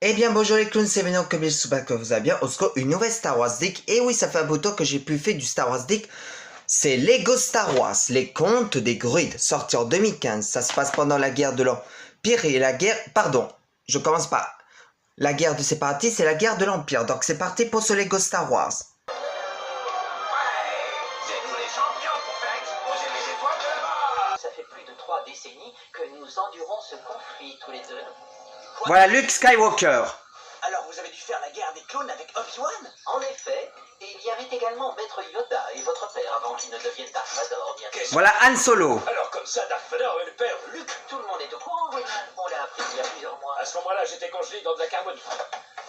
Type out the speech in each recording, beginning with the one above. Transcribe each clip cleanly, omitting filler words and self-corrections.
Eh bien bonjour les clowns, c'est Venom, comme j'espère que vous allez bien. On se retrouve une nouvelle Star Wars Deck. Et oui, ça fait un bout de temps que j'ai plus fait du Star Wars Deck. C'est Lego Star Wars, les contes des druides, sorti en 2015. Ça se passe pendant la guerre de l'Empire et la guerre... Pardon, je commence par la guerre de séparatistes et la guerre de l'Empire. Donc c'est parti pour ce Lego Star Wars. Ça fait plus de 3 décennies que nous endurons ce conflit tous les deux. Voilà Luke Skywalker. Alors vous avez dû faire la guerre des clones avec Obi-Wan? En effet, et il y avait également Maître Yoda et votre père avant qu'il ne devienne Darth Vader, bien sûr. Voilà Han Solo. Alors comme ça, Darth Vader est le père de Luke. Tout le monde est au courant, oui. On l'a appris il y a plusieurs mois. À ce moment-là, j'étais congelé dans de la carbone.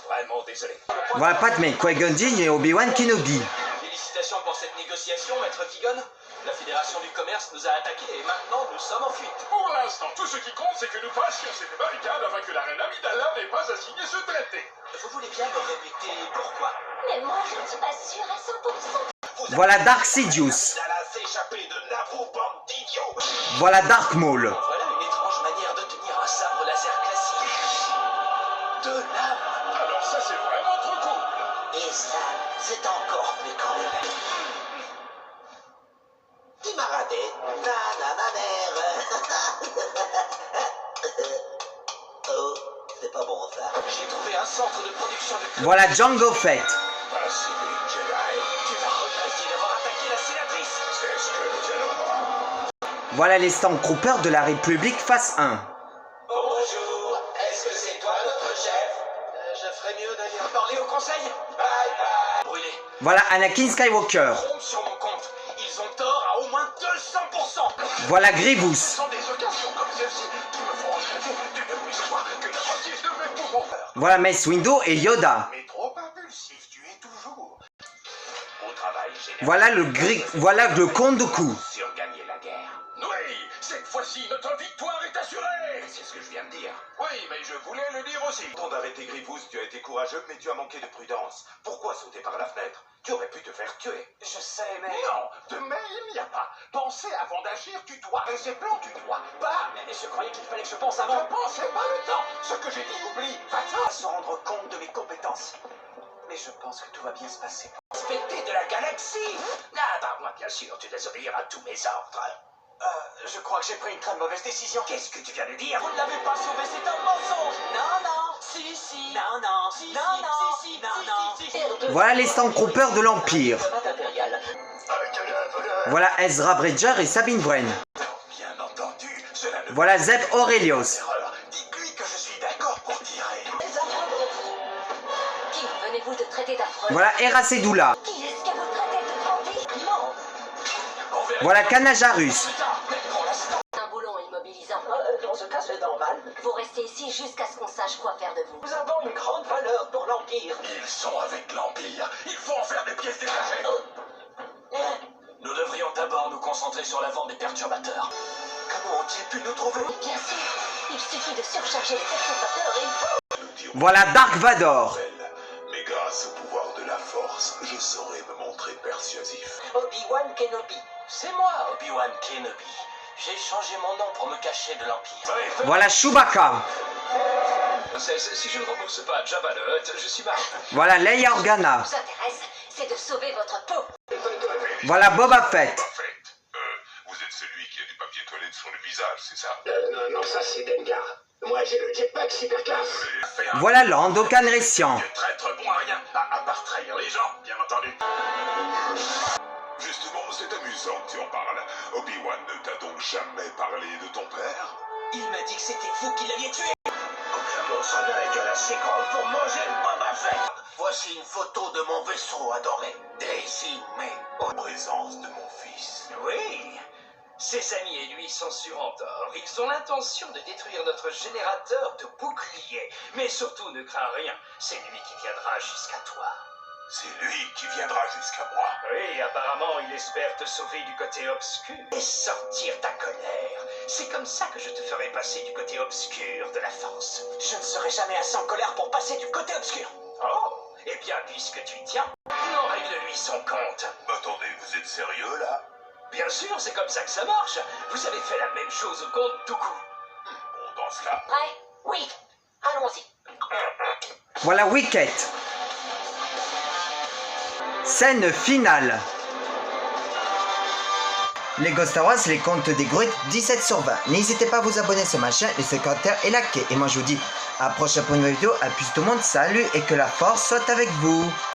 Vraiment désolé. Voilà Padmé, Qui-Gon Jinn et Obi-Wan Kenobi. Félicitations pour cette négociation, Maître Qui-Gon. La Fédération du Commerce nous a attaqués et maintenant nous sommes en fuite. Pour l'instant, tout ce qui compte, c'est que nous passions ces barricades afin que la reine Amidala n'ait pas à signer ce traité. Vous voulez bien me répéter pourquoi? Mais moi, je ne suis pas sûre à 100%. Voilà Dark Sidious. Amidala s'échapper de Naboo, bande d'idiots. Voilà Dark Maul. Voilà une étrange manière de tenir un sabre laser classique. De lame. Alors ça, c'est vraiment trop cool. Et ça, c'est encore plus cool. Tu m'as raté. Oh, c'est pas bon ça. J'ai trouvé un centre de production de clones. Voilà Jango Fett. Ainsi, Jedi, Tu vas regretter d'avoir attaqué la sénatrice. c'est ce que nous allons voir. Voilà les Stormtroopers de la République phase 1. Bonjour, est-ce que c'est toi notre chef? Je ferais mieux d'aller en parler au conseil. Bye bye. Brûlé. Voilà Anakin Skywalker. Trompe sur mon compte. Ils ont tort à au moins 200%. Voilà Grievous. Ce sont des occasions comme celle-ci qui me font regretter d'une puisse toi que l'apprentissage de mes poumons. Voilà Mace Windu et Yoda. Mais trop impulsif, tu es toujours. Au travail, général. Voilà le Comte Dooku. Sur gagner la guerre. Oui, cette fois-ci, notre victoire est assurée. C'est ce que je viens de dire. Oui, mais je voulais le dire aussi. Temps d'arrêter Grievous, tu as été courageux, mais tu as manqué de prudence. Pourquoi sauter par la fenêtre? Tu aurais pu te faire tuer. Je sais, mais... Non, de mais il n'y a pas. Penser avant d'agir, tu dois. Et ces plans, tu dois. Pas. Mais je croyais qu'il fallait que je pense Ne avant. pensez pas le temps. Ce que j'ai dit, oublie. Va-t'en. À se rendre compte de mes compétences. Mais je pense que tout va bien se passer. Respecter de la galaxie. Ah, bah moi, bien sûr, tu désobéir à tous mes ordres. Je crois que j'ai pris une très mauvaise décision. Qu'est-ce que tu viens de dire? Vous ne l'avez pas sauvé, c'est un mensonge. Non, non. Si, si. Non, non. Si, non, si, non. Si, si, non, non. Si, si. Voilà les Stormtroopers de l'Empire. Combat impérial. Voilà Ezra Bridger et Sabine Wren. Bien entendu, cela ne Voilà Zeb Aurelius. erreur. Dites-lui que je suis d'accord pour tirer. Les affreux. Qui venez-vous de traiter d'affreux? Voilà Hera Sedula. Qui est-ce que vous traitez de bandit? Non. On verra Voilà Kanajarus. plus tard, mais pour l'instant. Un boulon immobilisant. Dans ce cas, c'est normal. Vous restez ici jusqu'à ce qu'on sache quoi faire de vous. Nous avons une grande valeur pour l'Empire. Ils sont avec l'Empire. Il faut en faire des pièces détachées. Nous devrions d'abord nous concentrer sur la vente des perturbateurs. Comment ont-ils pu nous trouver? Bien sûr, il suffit de surcharger les perturbateurs et il faut... Voilà Dark Vador. Mais grâce au pouvoir de la force, je saurai me montrer persuasif. Obi-Wan Kenobi. C'est moi, Obi-Wan Kenobi. J'ai changé mon nom pour me cacher de l'Empire. Voilà Chewbacca. Si je ne rembourse pas Jabba le Hutt, je suis marre. Voilà Leia Organa. Ce qui vous intéresse, c'est de sauver votre peau. Voilà Boba Fett. En fait, vous êtes celui qui a du papier toilette sur le visage, c'est ça? Non, ça c'est Dengar. Moi j'ai le jetpack super classe. Fait un Voilà Lando Calrissian. traître bon à rien, à part trahir les gens, bien entendu. Justement, c'est amusant que tu en parles. Obi-Wan ne t'a donc jamais parlé de ton père? Il m'a dit que c'était vous qui l'aviez tué. Aucun monstre n'est que assez grand pour manger le Boba Fett. Voici une photo de mon vaisseau adoré. Daisy May. En présence de mon fils. Oui. Ses amis et lui sont sur Andorre. Ils ont l'intention de détruire notre générateur de boucliers. Mais surtout, ne crains rien. C'est lui qui viendra jusqu'à toi. C'est lui qui viendra jusqu'à moi. Oui, apparemment, il espère te sauver du côté obscur et sortir ta colère. C'est comme ça que je te ferai passer du côté obscur de la force. Je ne serai jamais assez en colère pour passer du côté obscur. Oh, eh bien, puisque tu y tiens, non, règle-lui son compte. Attendez, vous êtes sérieux là? Bien sûr, c'est comme ça que ça marche. Vous avez fait la même chose au compte Dooku. Bon, dans ce cas, Prêt? Oui. Allons-y. Voilà Wicket. Scène finale. Lego Star Wars, les contes des Druides, 17 sur 20. N'hésitez pas à vous abonner sur ma chaîne, laisser un commentaire et liker. Et moi je vous dis à la prochaine pour une nouvelle vidéo. À plus tout le monde, salut et que la force soit avec vous.